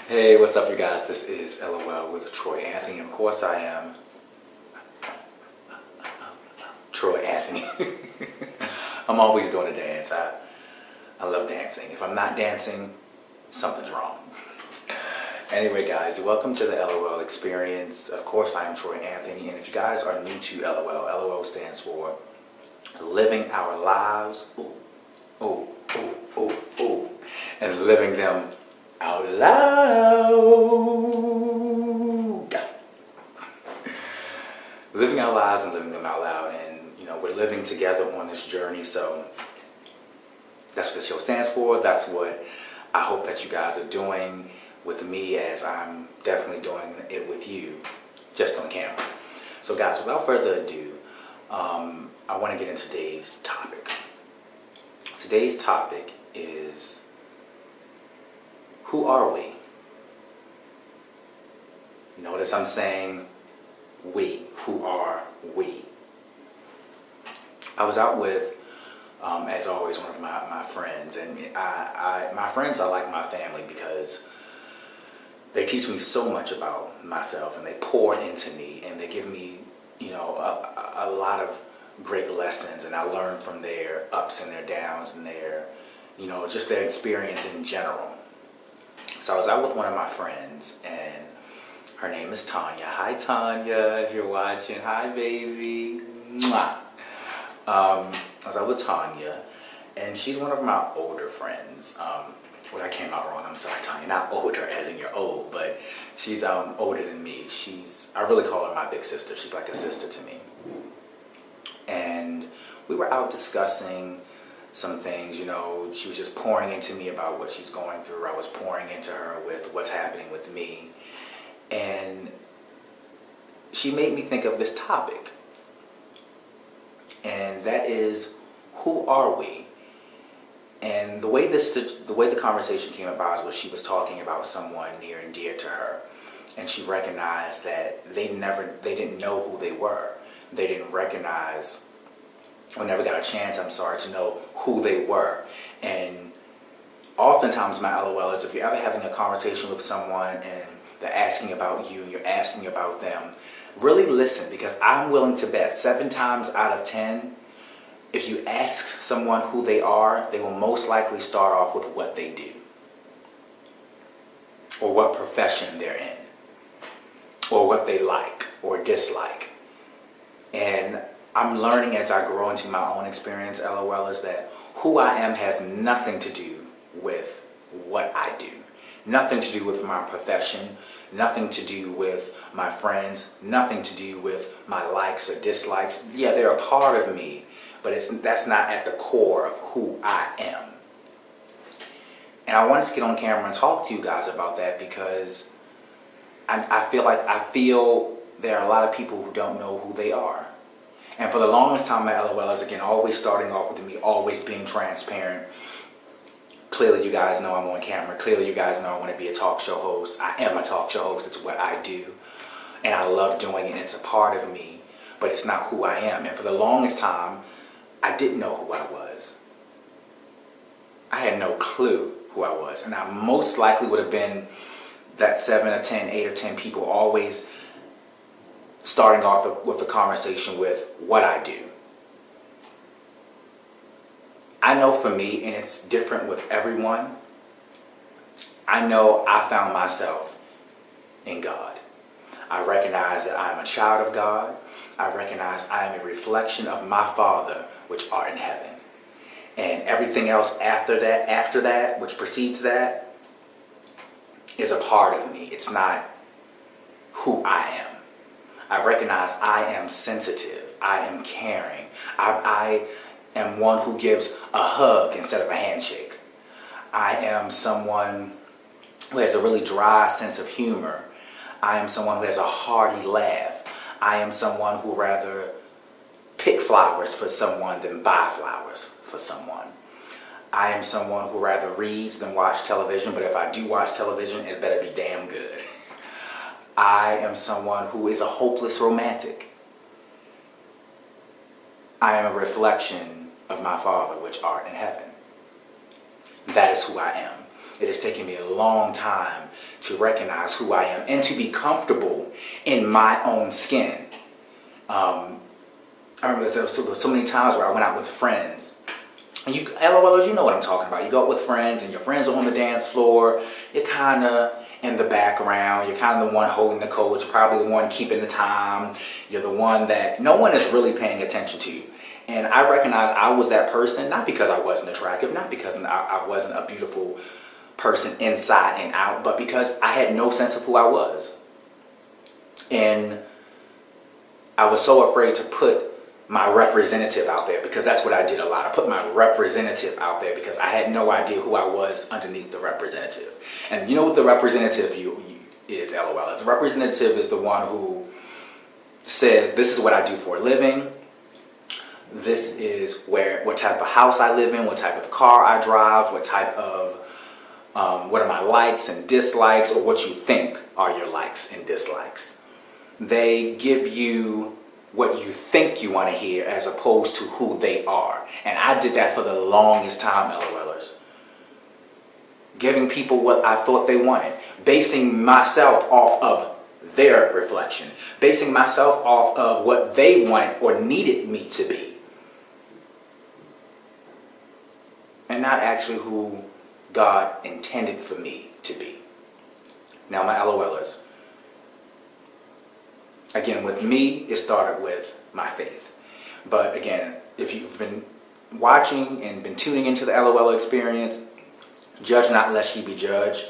Hey, what's up, you guys? This is L.o.L with Troy Anthony. Of course, I am Troy Anthony. I'm always doing a dance. I love dancing. If I'm not dancing, something's wrong. Anyway, guys, welcome to the L.o.L experience. Of course, I am Troy Anthony, and if you guys are new to L.o.L, L.o.L stands for Living Our Lives, and living them out loud. Living our lives and living them out loud, and we're living together on this journey, so that's what the show stands for. That's what I hope that you guys are doing with me, as I'm definitely doing it with you, just on camera. So guys, without further ado, I want to get into today's topic. Today's topic is, who are we? Notice I'm saying we. Who are we? I was out with, as always, one of my friends, and my friends are like my family because they teach me so much about myself, and they pour into me, and they give me, a lot of great lessons, and I learn from their ups and their downs and their, just their experience in general. So I was out with one of my friends, and her name is Tanya. Hi, Tanya, if you're watching. Hi, baby. Mwah. I was out with Tanya, and she's one of my older friends. Well, that came out wrong. I'm sorry, Tanya. Not older as in you're old, but she's older than me. I really call her my big sister. She's like a sister to me. And we were out discussing some things, she was just pouring into me about what she's going through. I was pouring into her with what's happening with me. And she made me think of this topic. And that is, who are we? And the way the conversation came about was she was talking about someone near and dear to her, and she recognized that they didn't know who they were. They didn't recognize, or never got a chance, to know who they were. And oftentimes my LOL is, if you're ever having a conversation with someone and they're asking about you and you're asking about them, really listen, because I'm willing to bet 7 times out of 10, if you ask someone who they are, they will most likely start off with what they do, or what profession they're in, or what they like or dislike. And I'm learning as I grow into my own experience, LOL, is that who I am has nothing to do with what I do. Nothing to do with my profession, nothing to do with my friends, nothing to do with my likes or dislikes. Yeah, they're a part of me, but that's not at the core of who I am. And I wanted to get on camera and talk to you guys about that, because I feel there are a lot of people who don't know who they are. And for the longest time, my LOL is, again, always starting off with me, always being transparent. Clearly, you guys know I'm on camera. Clearly, you guys know I want to be a talk show host. I am a talk show host. It's what I do. And I love doing it. It's a part of me. But it's not who I am. And for the longest time, I didn't know who I was. I had no clue who I was. And I most likely would have been that 7 or 10, 8 or 10 people always starting off with the conversation with what I do. I know for me, and it's different with everyone, I know I found myself in God. I recognize that I am a child of God. I recognize I am a reflection of my Father, which art in heaven. And everything else after that, which precedes that, is a part of me. It's not who I am. I recognize I am sensitive. I am caring. I am one who gives a hug instead of a handshake. I am someone who has a really dry sense of humor. I am someone who has a hearty laugh. I am someone who rather pick flowers for someone than buy flowers for someone. I am someone who rather reads than watch television, but if I do watch television, it better be damn good. I am someone who is a hopeless romantic. I am a reflection of my Father which art in heaven. That is who I am. It has taken me a long time to recognize who I am and to be comfortable in my own skin. I remember there was so many times where I went out with friends. And you, LOLers, you know what I'm talking about. You go out with friends and your friends are on the dance floor. You're kind of in the background. You're kind of the one holding the coach. You're probably the one keeping the time. You're the one that no one is really paying attention to. And I recognized I was that person, not because I wasn't attractive, not because I wasn't a beautiful person inside and out, but because I had no sense of who I was. And I was so afraid to put my representative out there, because that's what I did a lot. I put my representative out there because I had no idea who I was underneath the representative. And you know what the representative is, LOL. The representative is the one who says, this is what I do for a living. This is what type of house I live in, what type of car I drive, what type of, what are my likes and dislikes, or what you think are your likes and dislikes. They give you what you think you want to hear as opposed to who they are. And I did that for the longest time, LOLers. Giving people what I thought they wanted. Basing myself off of their reflection. Basing myself off of what they wanted or needed me to be. And not actually who God intended for me to be. Now, my LOLers. Again, with me, it started with my faith. But again, if you've been watching and been tuning into the LOL experience, judge not lest ye be judged.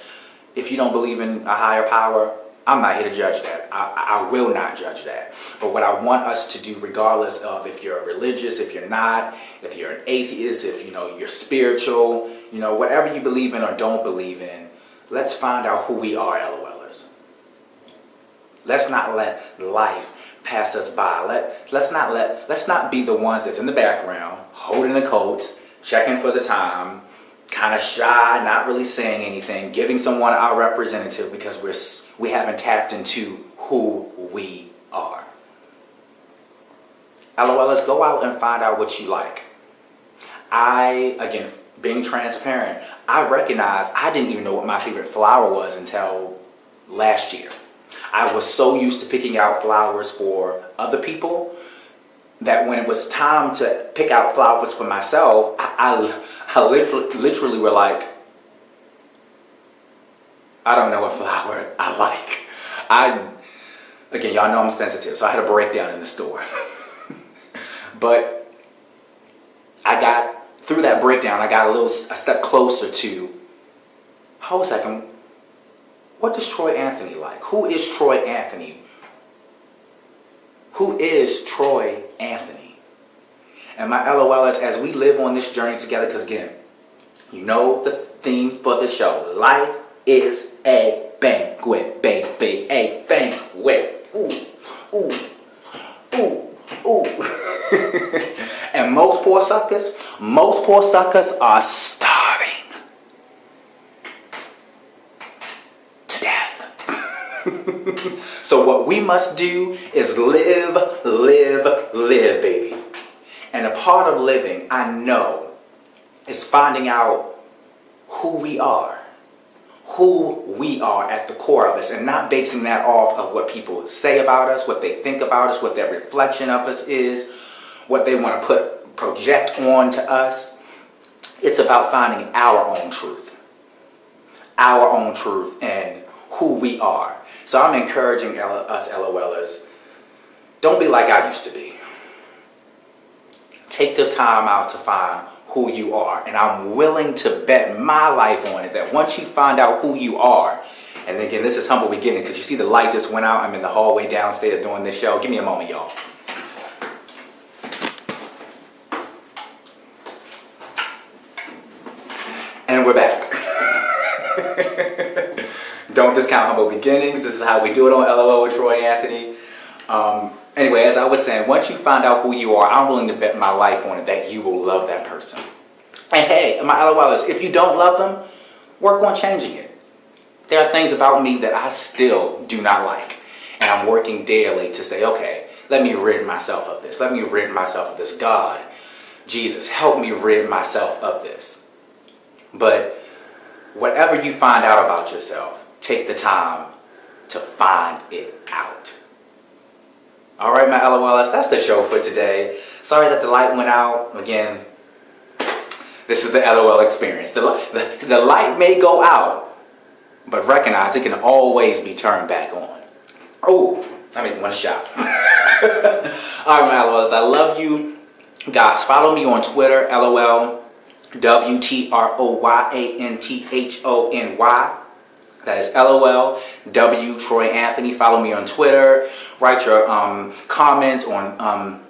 If you don't believe in a higher power, I'm not here to judge that. I will not judge that. But what I want us to do, regardless of if you're religious, if you're not, if you're an atheist, if you're spiritual, whatever you believe in or don't believe in, let's find out who we are, LOLers. Let's not let life pass us by. Let's not be the ones that's in the background, holding the coats, checking for the time, kind of shy, not really saying anything, giving someone our representative because we haven't tapped into who we are. LOL, let's go out and find out what you like. Again, being transparent, I recognize I didn't even know what my favorite flower was until last year. I was so used to picking out flowers for other people that when it was time to pick out flowers for myself, I literally were like, I don't know what flower I like. Again, y'all know I'm sensitive, so I had a breakdown in the store. But through that breakdown, I got a step closer to, hold a second, what does Troy Anthony like? Who is Troy Anthony? Who is Troy Anthony? And my LOLers, as we live on this journey together, because again, you know the theme for the show. Life is a banquet, baby, a banquet. Ooh, ooh, ooh, ooh. And most poor suckers are starving. So what we must do is live, baby. And a part of living, I know, is finding out who we are at the core of us, and not basing that off of what people say about us, what they think about us, what their reflection of us is, what they want to project on to us. It's about finding our own truth and who we are. So I'm encouraging us LOLers, don't be like I used to be. Take the time out to find who you are. And I'm willing to bet my life on it that once you find out who you are, and again, this is humble beginning, because you see the light just went out. I'm in the hallway downstairs doing this show. Give me a moment, y'all. And we're back. Don't discount humble beginnings. This is how we do it on L.o.L with Troy Anthony. Anyway, as I was saying, once you find out who you are, I'm willing to bet my life on it that you will love that person. And hey, my LOLers, if you don't love them, work on changing it. There are things about me that I still do not like. And I'm working daily to say, okay, let me rid myself of this. Let me rid myself of this. God, Jesus, help me rid myself of this. But whatever you find out about yourself, take the time to find it out. All right, my LOLs, that's the show for today. Sorry that the light went out. Again, this is the LOL experience. The light may go out, but recognize it can always be turned back on. Oh, I made one shot. All right, my LOLs, I love you. Guys, follow me on Twitter, L.o.L, WTROYANTHONY. That is L.o.L, W Troy Anthony. Follow me on Twitter. Write your comments on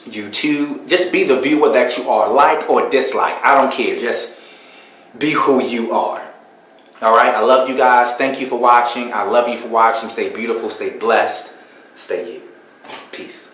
YouTube. Just be the viewer that you are, like or dislike. I don't care. Just be who you are. All right. I love you guys. Thank you for watching. I love you for watching. Stay beautiful. Stay blessed. Stay you. Peace.